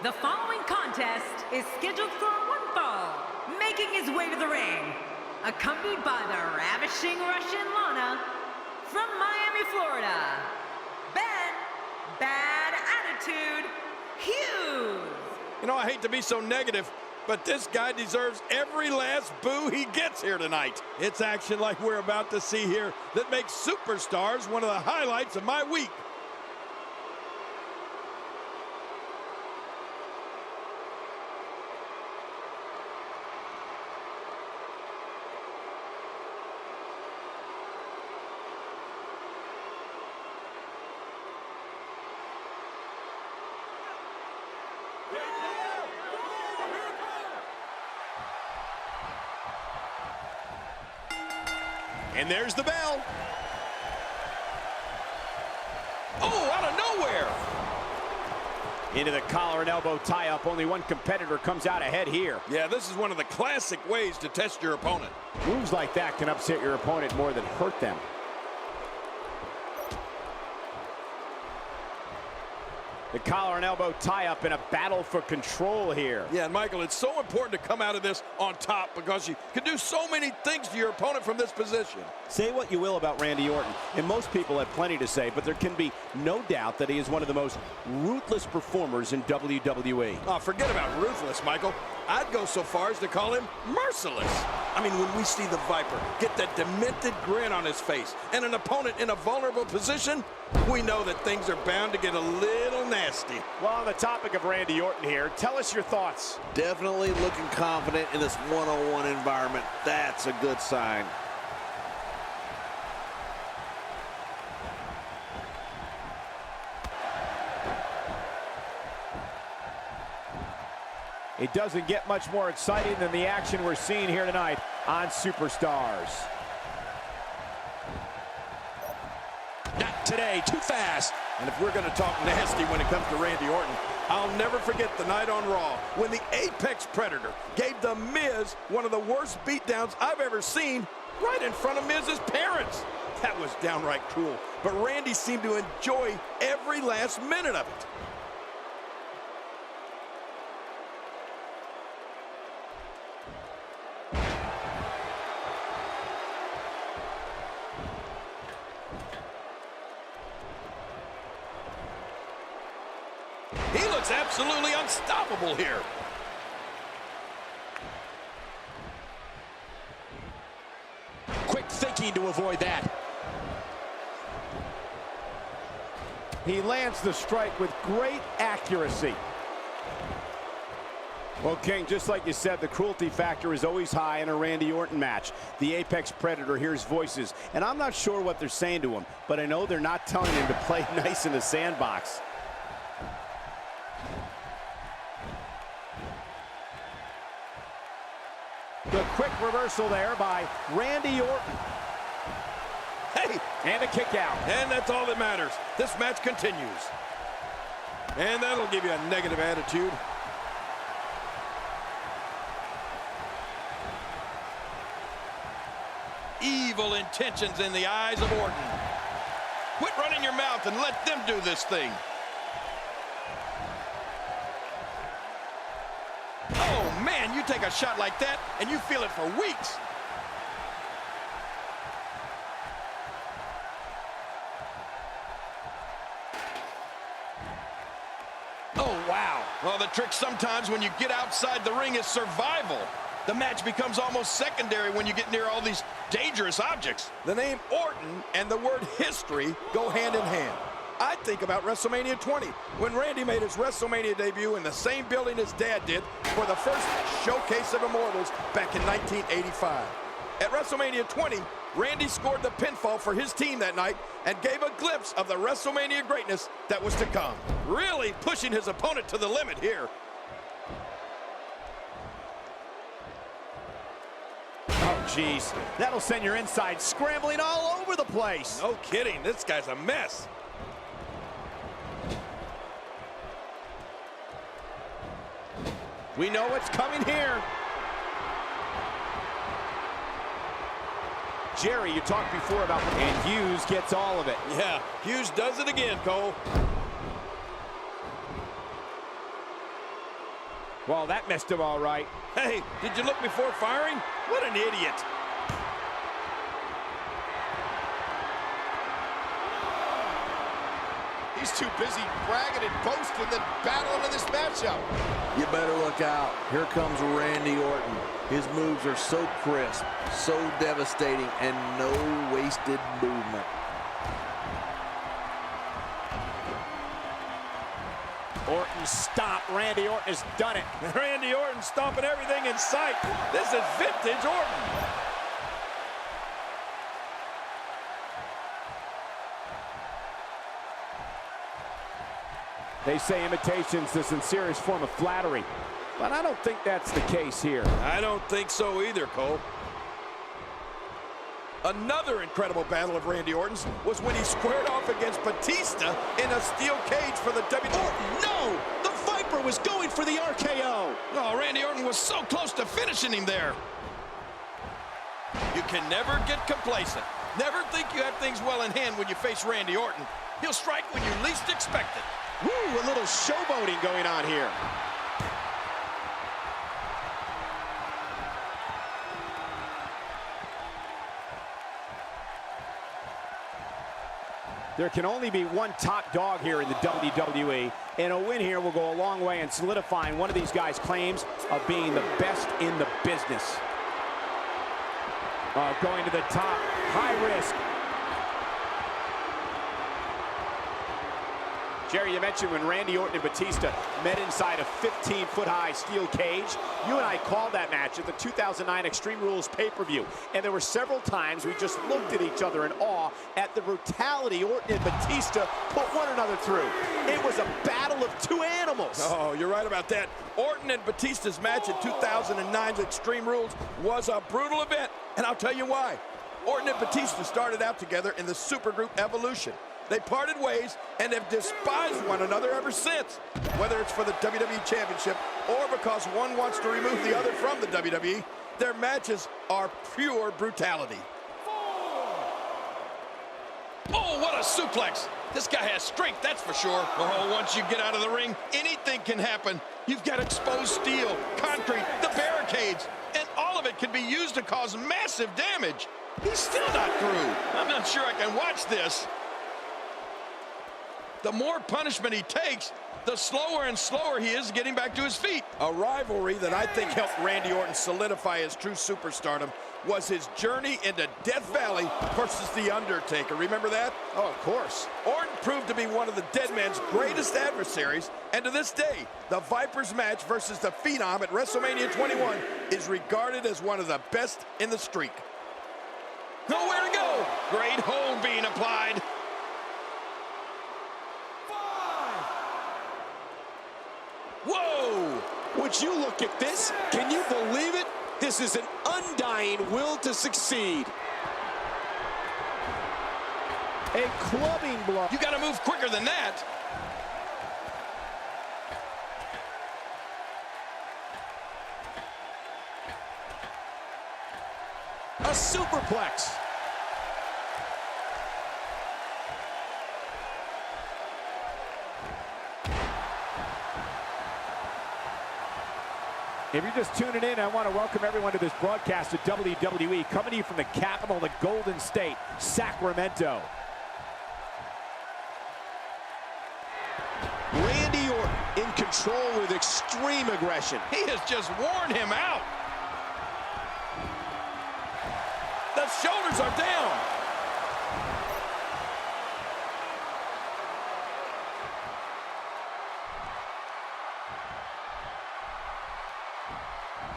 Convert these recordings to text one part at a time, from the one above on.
The following contest is scheduled for one fall, making his way to the ring, accompanied by the ravishing Russian Lana, from Miami, Florida, Bad Attitude Hughes. You know, I hate to be so negative, but this guy deserves every last boo he gets here tonight. It's action like we're about to see here that makes superstars one of the highlights of my week. And there's the bell. Oh, out of nowhere! Into the collar and elbow tie-up. Only one competitor comes out ahead here. Yeah, this is one of the classic ways to test your opponent. Moves like that can upset your opponent more than hurt them. The collar and elbow tie-up in a battle for control here. Yeah, and Michael, it's so important to come out of this on top because you can do so many things to your opponent from this position. Say what you will about Randy Orton, and most people have plenty to say, but there can be no doubt that he is one of the most ruthless performers in WWE. Oh, forget about ruthless, Michael. I'd go so far as to call him merciless. I mean, when we see the Viper get that demented grin on his face and an opponent in a vulnerable position, we know that things are bound to get a little nasty. Well, on the topic of Randy Orton here, tell us your thoughts. Definitely looking confident in this one-on-one environment. That's a good sign. It doesn't get much more exciting than the action we're seeing here tonight on Superstars. Not today, too fast. And if we're going to talk nasty when it comes to Randy Orton, I'll never forget the night on Raw when the Apex Predator gave The Miz one of the worst beatdowns I've ever seen right in front of Miz's parents. That was downright cruel, but Randy seemed to enjoy every last minute of it. He looks absolutely unstoppable here. Quick thinking to avoid that. He lands the strike with great accuracy. Well, King, just like you said, the cruelty factor is always high in a Randy Orton match. The Apex Predator hears voices, and I'm not sure what they're saying to him, but I know they're not telling him to play nice in the sandbox. The quick reversal there by Randy Orton. Hey! And a kick out. And that's all that matters. This match continues. And that'll give you a negative attitude. Evil intentions in the eyes of Orton. Quit running your mouth and let them do this thing. Oh, man, you take a shot like that, and you feel it for weeks. Oh, wow. Well, the trick sometimes when you get outside the ring is survival. The match becomes almost secondary when you get near all these dangerous objects. The name Orton and the word history go hand in hand. I think about WrestleMania 20, when Randy made his WrestleMania debut in the same building his dad did for the first Showcase of Immortals back in 1985. At WrestleMania 20, Randy scored the pinfall for his team that night and gave a glimpse of the WrestleMania greatness that was to come. Really pushing his opponent to the limit here. Oh, geez. That'll send your inside scrambling all over the place. No kidding. This guy's a mess. We know what's coming here. Jerry, you talked before about, and Hughes gets all of it. Yeah, Hughes does it again, Cole. Well, that missed him all right. Hey, did you look before firing? What an idiot. He's too busy bragging and boasting than battling in this matchup. You better look out. Here comes Randy Orton. His moves are so crisp, so devastating, and no wasted movement. Orton stopped. Randy Orton has done it. Randy Orton stomping everything in sight. This is vintage Orton. They say imitation's the sincerest form of flattery, but I don't think that's the case here. I don't think so either, Cole. Another incredible battle of Randy Orton's was when he squared off against Batista in a steel cage for the WWE. Orton, no! The Viper was going for the RKO. Oh, Randy Orton was so close to finishing him there. You can never get complacent. Never think you have things well in hand when you face Randy Orton. He'll strike when you least expect it. Woo, a little showboating going on here. There can only be one top dog here in the WWE, and a win here will go a long way in solidifying one of these guys' claims of being the best in the business. Going to the top, high risk. Jerry, you mentioned when Randy Orton and Batista met inside a 15-foot-high steel cage. You and I called that match at the 2009 Extreme Rules pay-per-view. And there were several times we just looked at each other in awe at the brutality Orton and Batista put one another through. It was a battle of two animals. Oh, you're right about that. Orton and Batista's match in 2009's Extreme Rules was a brutal event. And I'll tell you why. Orton and Batista started out together in the supergroup Evolution. They parted ways and have despised one another ever since. Whether it's for the WWE Championship or because one wants to remove the other from the WWE, their matches are pure brutality. Oh, what a suplex. This guy has strength, that's for sure. Oh, once you get out of the ring, anything can happen. You've got exposed steel, concrete, the barricades, and all of it can be used to cause massive damage. He's still not through. I'm not sure I can watch this. The more punishment he takes, the slower and slower he is getting back to his feet. A rivalry that I think helped Randy Orton solidify his true superstardom was his journey into Death Valley versus The Undertaker. Remember that? Oh, of course. Orton proved to be one of the Dead Man's greatest adversaries, and to this day, the Viper's match versus the Phenom at WrestleMania 21 is regarded as one of the best in the streak. Nowhere to go. Great hold being applied. Whoa! Would you look at this? Can you believe it? This is an undying will to succeed. A clubbing blow. You got to move quicker than that. A superplex. If you're just tuning in, I want to welcome everyone to this broadcast of WWE, coming to you from the capital of the Golden State, Sacramento. Randy Orton in control with extreme aggression. He has just worn him out. The shoulders are down.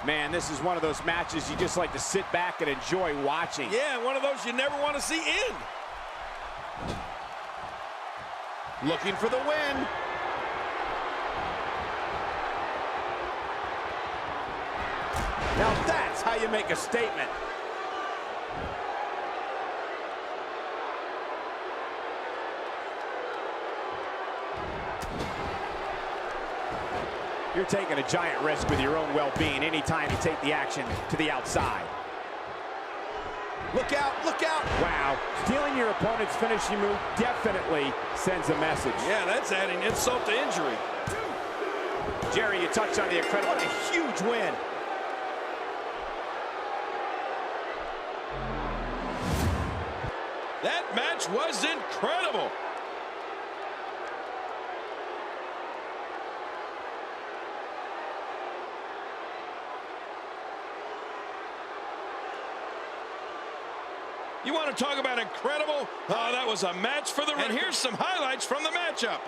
Man, this is one of those matches you just like to sit back and enjoy watching. Yeah, one of those you never want to see end. Looking for the win. Now that's how you make a statement. You're taking a giant risk with your own well-being anytime you take the action to the outside. Look out, look out. Wow, stealing your opponent's finishing move definitely sends a message. Yeah, that's adding insult to injury. Jerry, you touched on the incredible. What a huge win. That match was incredible. You want to talk about incredible? Oh, that was a match for the record. And here's some highlights from the matchup.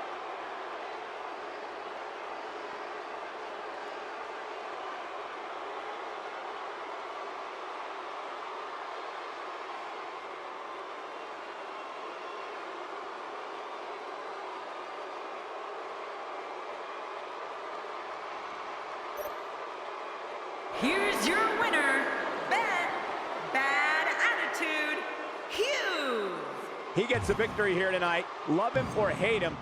Here's your winner, Bad Attitude Hughes. He gets a victory here tonight. Love him or hate him,